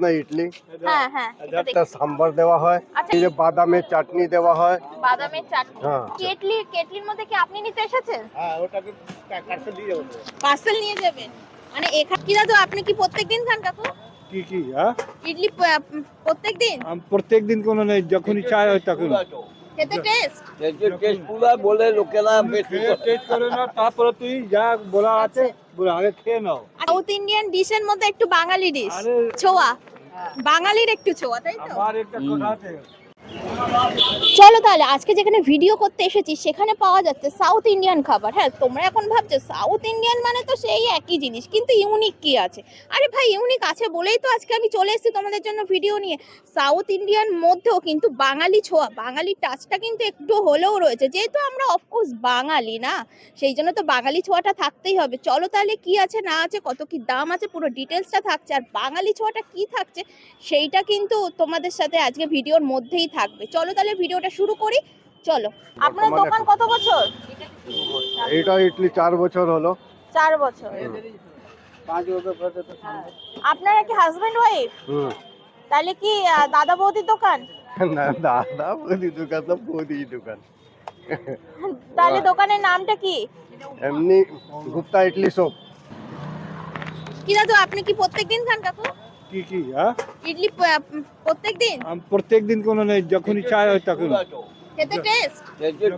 না ইডলি, হ্যাঁ হ্যাঁ একটা সাম্বার দেওয়া হয়, এই যে বাদামের চাটনি দেওয়া হয়। বাদামের চাটনি। হ্যাঁ। কেটলির মধ্যে কি আপনি নিতে এসেছেন? হ্যাঁ, ওটাকে পার্সেল দিয়ে যাবো। পার্সেল নিয়ে যাবেন মানে এখানে কি দাদু আপনি কি প্রত্যেকদিন খান কাকু কি হ্যাঁ ইডলি? প্রত্যেকদিন? প্রত্যেক দিন কোনো নেই, যখন ইচ্ছা হয় তখন খেতে টেস্ট টেস্ট পুরা বলে লোকেরা বেশি টেস্ট করে না, তারপরে তুই যা বলা আছে বলে আগে খেয়ে নাও। সাউথ ইন্ডিয়ান ডিশের মধ্যে একটু বাঙালি ডিশ, আরে ছোয়া, বাঙালির একটু ছোয়া, তাই তো? আমার একটা কথা আছে, চলো তাহলে আজকে যেখানে ভিডিও করতে এসেছি সেখানে পাওয়া যাচ্ছে সাউথ ইন্ডিয়ান খাবার। হ্যাঁ, তোমরা এখন ভাবছো সাউথ ইন্ডিয়ান মানে তো সেই একই জিনিস, কিন্তু ইউনিক কি আছে? আরে ভাই, ইউনিক আছে বলেই তো আজকে আমি চলে এসেছি তোমাদের জন্য ভিডিও নিয়ে। সাউথ ইন্ডিয়ান মধ্যেও কিন্তু বাঙালি ছোঁয়া, বাঙালি টাচটা কিন্তু একটু হলেও রয়েছে, যেহেতু আমরা অফকোর্স বাঙালি না, সেই জন্য তো বাঙালি ছোঁয়াটা থাকতেই হবে। চলো তাহলে কি আছে না আছে, কত কি দাম আছে, পুরো ডিটেলসটা থাকছে, আর বাঙালি ছোঁয়াটা কি থাকছে সেইটা কিন্তু তোমাদের সাথে আজকে ভিডিওর মধ্যেই থাকবে। চলো তাহলে ভিডিওটা শুরু করি, চলো। আপনার দোকান কত বছর? এইটা ইডলি 4 বছর হলো। 4 বছর। 5 বছর আপনারা কি হাজবেন্ড ওয়াইফ? তাহলে কি দাদা বৌদির দোকান? না, দাদা বৌদি দোকান তো বৌদি দোকান। তাহলে দোকানের নামটা কি? এমনি গুপ্তা ইডলি শপ। কি দাদু আপনি কি প্রত্যেকদিন খান কাকু কি হ্যাঁ ইডলি? প্রত্যেকদিন? প্রত্যেক দিন কোনো নেই, যখন ইচ্ছা হয় তখন খেতে টেস্ট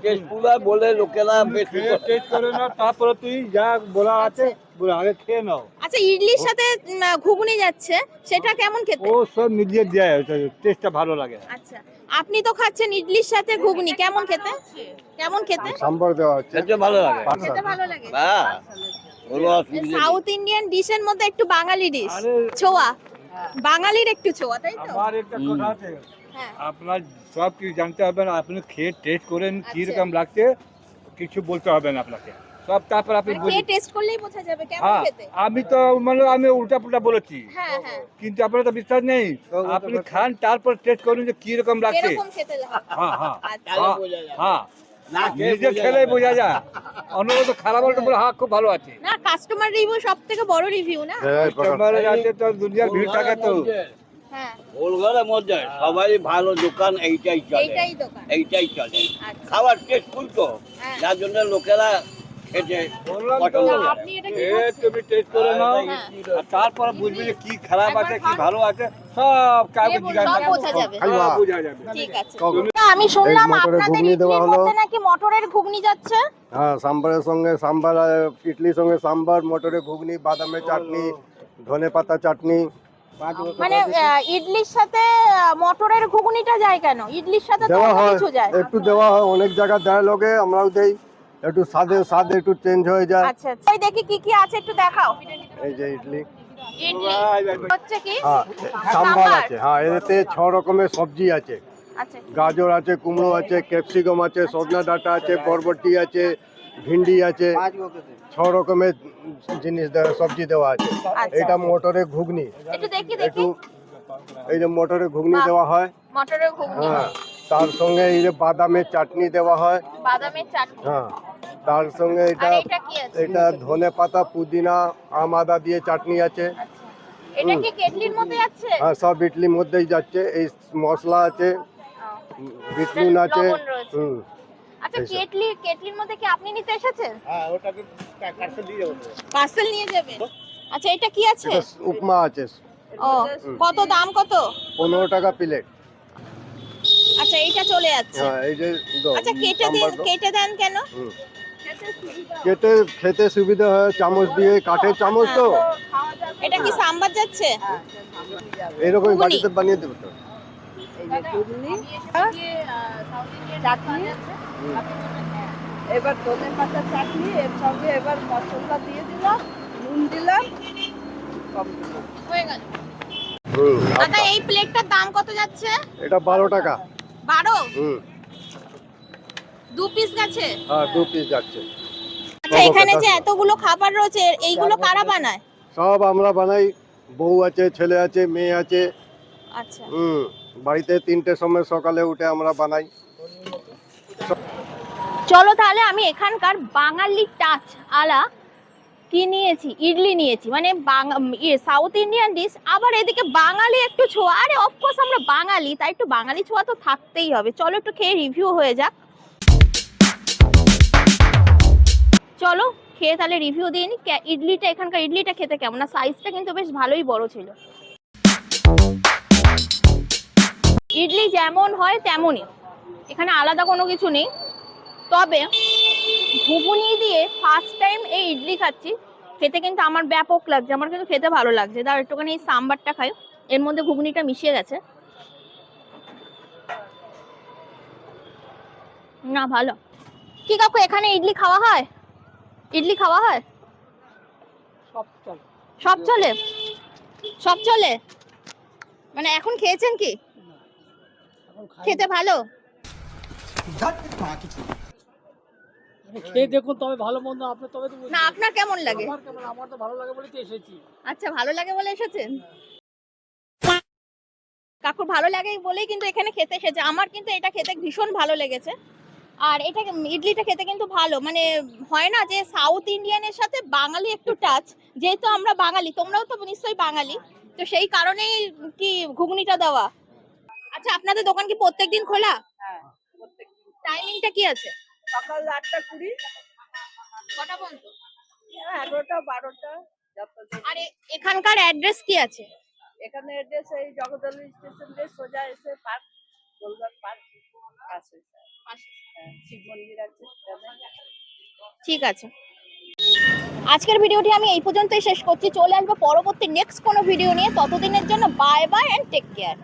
টেস্ট পুরা বলে লোকেরা বেশি টেস্ট করে না, তারপরে তুই যা বলা আছে বলে আগে খেয়ে নাও। আচ্ছা, ইডলির সাথে ঘুগনি যাচ্ছে, সেটা কেমন খেতে? ও সব মিলিয়ে দেয়, টেস্টটা ভালো লাগে। আচ্ছা, আপনি তো খাচ্ছেন ইডলির সাথে ঘুগনি, কেমন খেতে? কেমন খেতে? সাম্বার দেওয়া হচ্ছে। খেতে ভালো লাগে খেতে ভালো লাগে। হ্যাঁ বলো সাউথ ইন্ডিয়ান ডিশের মধ্যে একটু বাঙালি ডিশ, আরে ছোয়া, বাঙালির একটু ছোয়া, তাই তো? আমার একটা কথা আছে, হ্যাঁ। আপনার সব কিছু জানতে হবে না, আপনি খেয়ে টেস্ট করেন কি আচ্ছা। রকম লাগছে, কিছু বলতে হবে না আপনাকে, সব তারপর আপনি মানে বলুন। খেয়ে টেস্ট করলেই বোঝা যাবে কেমন হ্যাঁ, খেতে। আমি তো মানে আমি উল্টা পুল্টা বলেছি, হ্যাঁ হ্যাঁ, কিন্তু আপনার তো বিশ্বাস নেই, আপনি খান তারপর টেস্ট করুন যে কি রকম লাগছে। এরকম খেতে লাগে। হ্যাঁ হ্যাঁ আচ্ছা, হ্যাঁ, বোঝা যায়। হ্যাঁ না নিজে খেলেই বোঝা যায়, অন্য তো খারাপ হলে তো বলে হ্যাঁ খুব ভালো আছে। না, কাস্টমার রিভিউ সবথেকে বড় রিভিউ না? কাস্টমার আছে তো দুনিয়ার ভিড় থাকে তো। হ্যাঁ, ওলঘরের মধ্যে সবাই ভালো দোকান এইটাই চলে এইটাই দোকান। এইটাই চলে আচ্ছা। খাবার টেস্টফুল তো হ্যাঁ। যার জন্য লোকেরা খেতে বললাম তো, পছন্দ করে। আপনি এটা কি এ খাচ্ছেন? তুমি টেস্ট করে নাও, হ্যাঁ। আর তারপর বুঝবি যে কি খারাপ আছে কি ভালো আছে, সব কাউকে জিজ্ঞাসা সব করো, বোঝা যাবে। সব বোঝা যাবে। ঠিক আছে। কখন? আমি শুনলাম এই মটরের আপনাদের ঘুগনি দেওয়া ইডলির হলো। মধ্যে নাকি মটরের ঘুগনি যাচ্ছে। হ্যাঁ, সাম্বারের সঙ্গে সাম্বার, ইডলির সঙ্গে সাম্বার, মটরের ঘুগনি, বাদামের চাটনি, ধনেপাতা চাটনি। মানে ইডলির সাথে মটরের ঘুগনিটা যায় কেন? ইডলির সাথে তো দেওয়া অন্য হয়, কিছু যায়। একটু দেওয়া হয়, অনেক জায়গায় দেয় লোকে, আমরাও দেই, একটু স্বাদ একটু চেঞ্জ হয়ে যায়। আচ্ছা আচ্ছা, ওই দেখি কি কি আছে একটু দেখাও। এই যে ইডলি, ইডলি হচ্ছে কি? হ্যাঁ সাম্বার আছে, হ্যাঁ এতে 6 রকমের সবজি আছে, আচ্ছা গাজর আছে, কুমড়ো আছে, ক্যাপসিকাম আছে, সজনা ডাঁটা আছে, বরবটি আছে, ভিন্ডি আছে, 6 রকমের জিনিস সবজি দেওয়া আছে। আচ্ছা। এটা মটরের ঘুগনি, একটু দেখি একটু দেখি। এই যে মটরের ঘুগনি বাহ। দেওয়া হয়, মটরের ঘুগনি, হ্যাঁ তার সঙ্গে এই যে বাদামের চাটনি দেওয়া হয়, বাদামের চাটনি। হ্যাঁ তার সঙ্গে আর এটা এটা কি আছে? এটা ধনে পাতা, পুদিনা, আম আদা দিয়ে চাটনি আছে। এটা কি কেটলির মধ্যে যাচ্ছে? হ্যাঁ, সব ইডলির মধ্যেই যাচ্ছে, এই মশলা আছে, বিট নুন আছে। লবণ রয়েছে। হুম, আচ্ছা, এইসব। কেটলির মধ্যে কি আপনি নিতে এসেছেন? হ্যাঁ ওটাকে পার্সেল দিয়ে যাবো। পার্সেল নিয়ে যাবেন? আচ্ছা, এটা কি আছে? এটা উপমা আছে, ও, কত দাম কত? 15 টাকা প্লেট। আচ্ছা, এইটা চলে যাচ্ছে। হ্যাঁ এই যে দাও, আচ্ছা, সাম্বার দাও। কেটে দেন কেন? হুম। কেটে খেতে সুবিধা হয়, চামচ দিয়ে, কাঠের চামচ তো, এটা কি সাম্বার যাচ্ছে? এরকম ঘুগনি। বাড়িতে বানিয়ে দেবো তো। চাটনি, এবার ধনে পাতা চাটনি, এর সঙ্গে এবার মশলা দিয়ে দিলাম, নুন দিলাম, কম দিলাম। হয়ে গেল। হুম, দাদা, এই প্লেটটার দাম কত যাচ্ছে? এটা 12 টাকা। 12? হুম, 2 পিস গেছে? হ্যাঁ 2 পিস যাচ্ছে। আচ্ছা, এখানে যে এতগুলো খাবার রয়েছে, এইগুলো কারা বানায়? সব আমরা বানাই, বউ আছে, ছেলে আছে, মেয়ে আছে। আচ্ছা, হুম, বাড়িতে 3টের সময় সকালে উঠে আমরা বানাই। চলো তাহলে আমি এখানকার বাঙালি টাচ আলা কি নিয়েছি, ইডলি নিয়েছি, মানে সাউথ ইন্ডিয়ান ডিশ, আবার এদিকে বাঙালি একটু ছোঁয়া। আরে অফকোর্স আমরা বাঙালি, তাই একটু বাঙালি ছোঁয়া তো থাকতেই হবে। চলো একটু খেয়ে রিভিউ হয়ে যাক। চলো খেয়ে তাহলে রিভিউ দিয়ে নি। ইডলিটা, এখানকার ইডলিটা খেতে কেমন, না সাইজটা কিন্তু বেশ ভালোই বড় ছিল। ইডলি যেমন হয় তেমনই, এখানে আলাদা কোনো কিছু নেই। তবে ঘুগনি দিয়ে ফার্স্ট টাইম এই ইডলি খাচ্ছি, খেতে কিন্তু আমার ব্যাপক লাগছে, আমার কিন্তু খেতে ভালো লাগছে। তার একটুখানি এই সাম্বারটা খাই, এর মধ্যে ঘুগনিটা মিশিয়ে গেছে, না ভালো। কি কাকু এখানে ইডলি খাওয়া হয়? ইডলি খাওয়া হয়? সব চলে, সব চলে। মানে এখন খেয়েছেন কি? খেতে ভালো? খেয়ে দেখুন তবে ভালো মন্দ আপনি তবে তো না আপনার কেমন লাগে? আমার তো ভালো লাগে বলেই তো এসেছি। আচ্ছা ভালো লাগে বলে এসেছেন। কাকুর ভালো লাগে বলেই কিন্তু এখানে খেতে এসেছে। আমার কিন্তু এটা খেতে ভীষণ ভালো লেগেছে। আর এটা ইডলিটা খেতে কিন্তু ভালো, মানে হয় না যে সাউথ ইন্ডিয়ানের সাথে বাঙালি একটু টাচ, যেহেতু আমরা বাঙালি, তোমরাও তো নিশ্চয়ই বাঙালি, তো সেই কারণেই কি ঘুগনিটা দেওয়া। আচ্ছা আপনাদের দোকান কি প্রত্যেকদিন খোলা? হ্যাঁ, টাইমিংটা কি আছে? সকাল 8টা 20, কটা পর্যন্ত? 11টা 12টা। আর এখানকার অ্যাড্রেস কি আছে? এখানে এড্রেস এই জগদ্দল স্টেশন দিয়ে সোজা এসে পার্ক, গোলঘাট পার্ক আছে, শিব মন্দির আছে। ঠিক আছে, আজকের ভিডিওটি আমি এই পর্যন্তই শেষ করছি। চলে আসবো পরবর্তী নেক্সট কোনো ভিডিও নিয়ে। ততদিনের জন্য bye bye and take care.